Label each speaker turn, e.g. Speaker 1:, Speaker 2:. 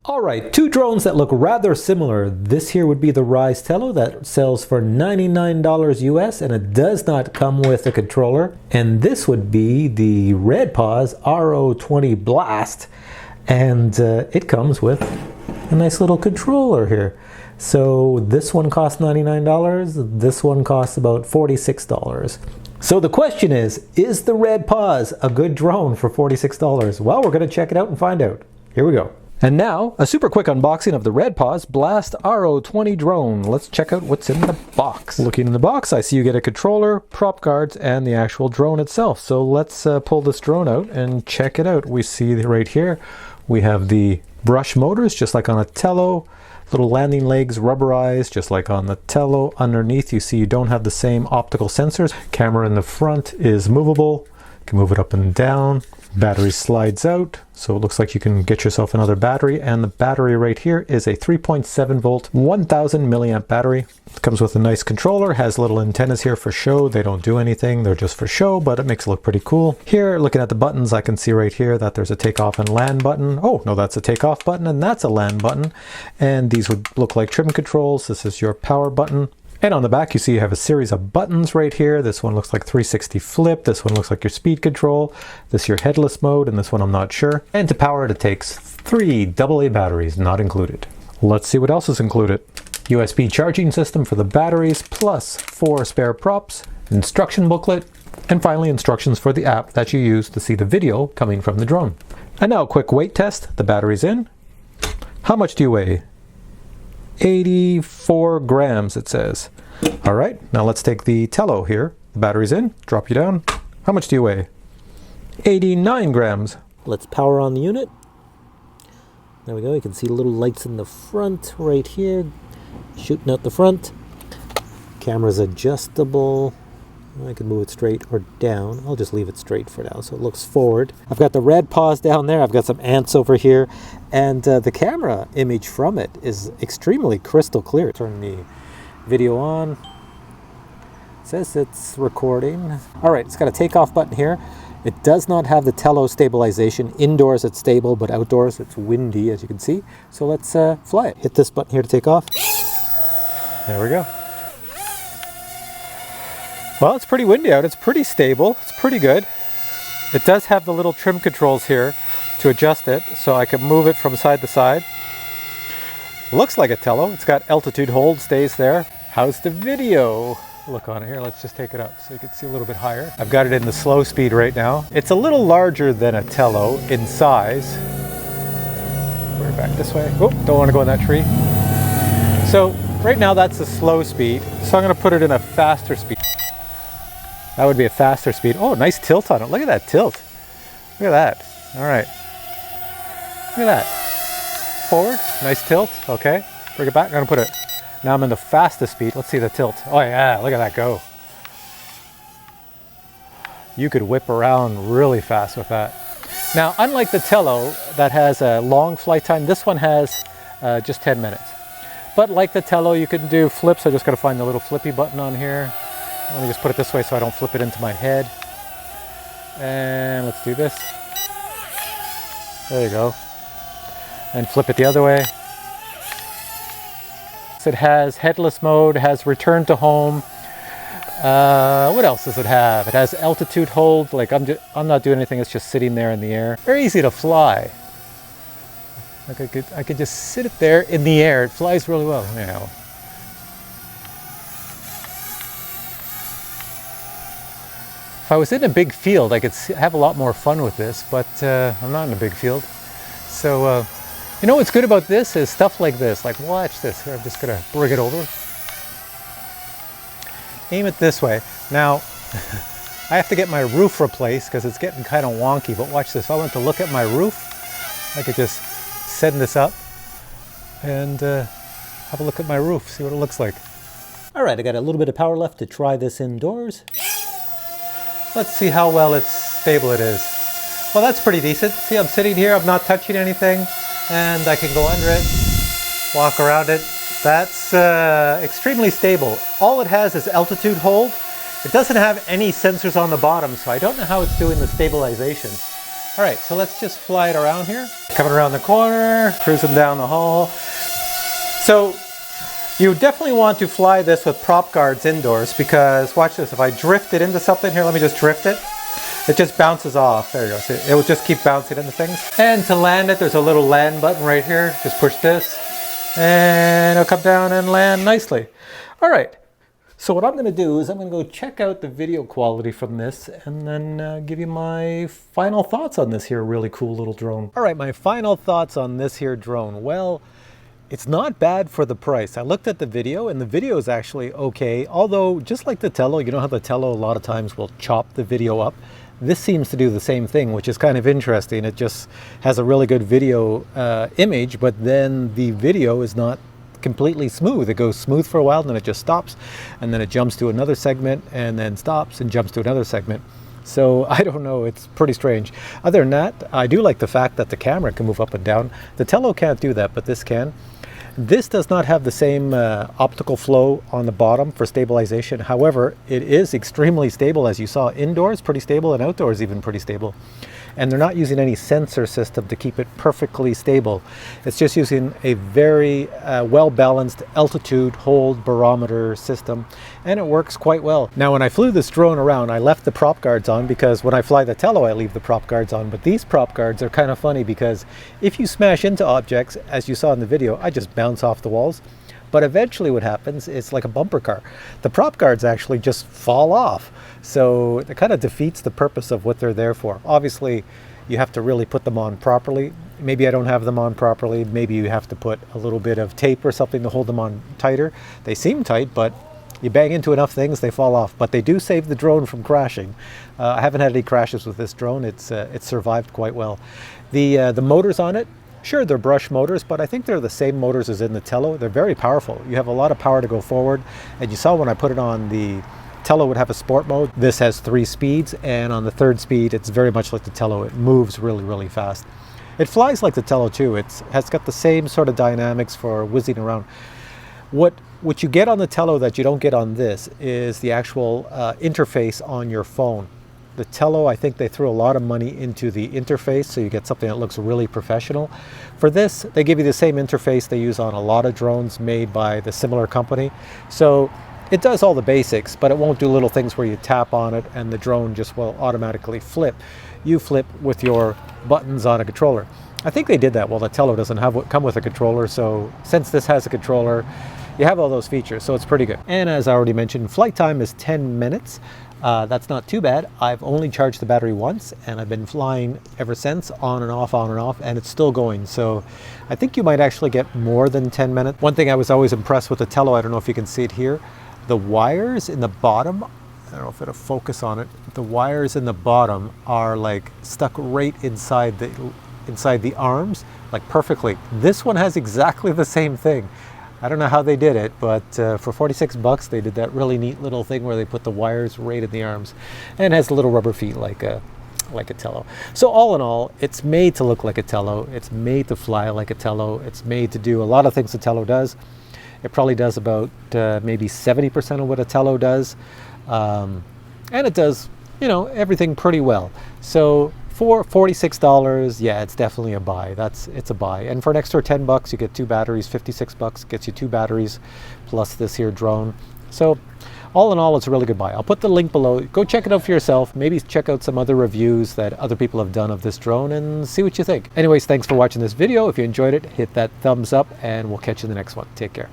Speaker 1: Alright, two drones that look rather similar. This here would be the RYZE Tello that sells for $99 US and it does not come with a controller. And this would be the REDPAWZ R020 Blast and it comes with a nice little controller here. So this one costs $99, this one costs about $46. So the question is the REDPAWZ a good drone for $46? Well, we're going to check it out and find out. Here we go. And now, a super quick unboxing of the REDPAWZ Blast R020 drone. Let's check out what's in the box. Looking in the box, I see you get a controller, prop guards, and the actual drone itself. So let's pull this drone out and check it out. We see right here, we have the brush motors, just like on a Tello. Little landing legs, rubberized, just like on the Tello. Underneath, you see you don't have the same optical sensors. Camera in the front is movable. You can move it up and down. Battery slides out, so it looks like you can get yourself another battery, and the battery right here is a 3.7 volt 1000 milliamp battery. It comes with a nice controller, has little antennas here for show. They don't do anything, they're just for show, but it makes it look pretty cool. Here, looking at the buttons, I can see right here that there's a takeoff and land button. Oh no, that's a takeoff button and that's a land button, and these would look like trim controls. This is your power button. And on the back, you see you have a series of buttons right here. This one looks like 360 flip. This one looks like your speed control. This is your headless mode, and this one I'm not sure. And to power it, it takes 3 AA batteries, not included. Let's see what else is included. USB charging system for the batteries, plus 4 spare props, instruction booklet, and finally instructions for the app that you use to see the video coming from the drone. And now a quick weight test. The battery's in. How much do you weigh? 84 grams, it says. All right, now let's take the Tello here. The battery's in, drop you down. How much do you weigh? 89 grams. Let's power on the unit. There we go, you can see little lights in the front right here, shooting out the front. Camera's adjustable. I can move it straight or down. I'll just leave it straight for now so it looks forward. I've got the REDPAWZ down there. I've got some ants over here. And the camera image from it is extremely crystal clear. Turn the video on. It says it's recording. All right, it's got a takeoff button here. It does not have the Tello stabilization. Indoors it's stable, but outdoors it's windy, as you can see. So let's fly it. Hit this button here to take off. There we go. Well, it's pretty windy out. It's pretty stable. It's pretty good. It does have the little trim controls here to adjust it, so I can move it from side to side. Looks like a Tello. It's got altitude hold, stays there. How's the video look on it here? Let's just take it up so you can see a little bit higher. I've got it in the slow speed right now. It's a little larger than a Tello in size. We're back this way. Oh, don't want to go in that tree. So right now that's the slow speed. So I'm going to put it in a faster speed. That would be a faster speed. Oh, nice tilt on it. Look at that tilt. Look at that. All right. Look at that. Forward. Nice tilt. Okay. Bring it back. I'm going to put it. Now I'm in the fastest speed. Let's see the tilt. Oh, yeah. Look at that go. You could whip around really fast with that. Now, unlike the Tello that has a long flight time, this one has just 10 minutes. But like the Tello, you can do flips. I just got to find the little flippy button on here. Let me just put it this way so I don't flip it into my head. And let's do this. There you go. And flip it the other way. So it has headless mode, has return to home. What else does it have? It has altitude hold. Like I'm not doing anything, it's just sitting there in the air. Very easy to fly. Like I could just sit it there in the air. It flies really well. Yeah. If I was in a big field, I could have a lot more fun with this, but I'm not in a big field. So, you know what's good about this is stuff like this. Like, watch this. Here, I'm just going to bring it over. Aim it this way. Now, I have to get my roof replaced because it's getting kind of wonky, but watch this. If I want to look at my roof, I could just send this up and have a look at my roof, see what it looks like. All right, I got a little bit of power left to try this indoors. Let's see how well stable it is. Well, that's pretty decent. See, I'm sitting here, I'm not touching anything, and I can go under it, walk around it. That's extremely stable. All it has is altitude hold. It doesn't have any sensors on the bottom, so I don't know how it's doing the stabilization. All right, so let's just fly it around here. Coming around the corner, cruising down the hall. So you definitely want to fly this with prop guards indoors because watch this, if I drift it into something here, let me just drift it. It just bounces off. There you go. So it will just keep bouncing into things. And to land it, there's a little land button right here. Just push this and it'll come down and land nicely. All right. So what I'm going to do is I'm going to go check out the video quality from this and then give you my final thoughts on this here really cool little drone. All right, my final thoughts on this here drone. Well, it's not bad for the price. I looked at the video and the video is actually okay. Although just like the Tello, you know how the Tello a lot of times will chop the video up? This seems to do the same thing, which is kind of interesting. It just has a really good video image, but then the video is not completely smooth. It goes smooth for a while, and then it just stops, and then it jumps to another segment, and then stops and jumps to another segment. So I don't know, it's pretty strange. Other than that, I do like the fact that the camera can move up and down. The Tello can't do that, but this can. This does not have the same optical flow on the bottom for stabilization. However, it is extremely stable, as you saw. Indoors, pretty stable, and outdoors, even pretty stable. And they're not using any sensor system to keep it perfectly stable. It's just using a very well-balanced altitude hold barometer system, and it works quite well. Now, when I flew this drone around, I left the prop guards on because when I fly the Tello, I leave the prop guards on. But these prop guards are kind of funny because if you smash into objects, as you saw in the video, I just bounce off the walls. But eventually what happens, it's like a bumper car. The prop guards actually just fall off. So it kind of defeats the purpose of what they're there for. Obviously, you have to really put them on properly. Maybe I don't have them on properly. Maybe you have to put a little bit of tape or something to hold them on tighter. They seem tight, but you bang into enough things, they fall off. But they do save the drone from crashing. I haven't had any crashes with this drone. It's survived quite well. The motors on it, sure, they're brush motors, but I think they're the same motors as in the Tello. They're very powerful. You have a lot of power to go forward. And you saw when I put it on, the Tello would have a sport mode. This has 3 speeds, and on the 3rd speed, it's very much like the Tello. It moves really, really fast. It flies like the Tello too. It has got the same sort of dynamics for whizzing around. What you get on the Tello that you don't get on this is the actual interface on your phone. The Tello, I think they threw a lot of money into the interface, so you get something that looks really professional. For this, they give you the same interface they use on a lot of drones made by the similar company. So it does all the basics, but it won't do little things where you tap on it and the drone just will automatically flip. You flip with your buttons on a controller. I think they did that. Well, the Tello doesn't come with a controller, so since this has a controller, you have all those features, so it's pretty good. And as I already mentioned, flight time is 10 minutes. That's not too bad. I've only charged the battery once, and I've been flying ever since, on and off, and it's still going. So I think you might actually get more than 10 minutes. One thing I was always impressed with the Tello, I don't know if you can see it here, the wires in the bottom, I don't know if it'll focus on it, the wires in the bottom are like stuck right inside the arms, like perfectly. This one has exactly the same thing. I don't know how they did it, but for 46 bucks, they did that really neat little thing where they put the wires right in the arms, and it has little rubber feet like a Tello. So all in all, it's made to look like a Tello. It's made to fly like a Tello. It's made to do a lot of things a Tello does. It probably does about maybe 70% of what a Tello does. And it does, you know, everything pretty well. So for $46, yeah, it's definitely a buy. It's a buy. And for an extra 10 bucks, you get 2 batteries. 56 bucks gets you 2 batteries plus this here drone. So all in all, it's a really good buy. I'll put the link below. Go check it out for yourself. Maybe check out some other reviews that other people have done of this drone and see what you think. Anyways, thanks for watching this video. If you enjoyed it, hit that thumbs up, and we'll catch you in the next one. Take care.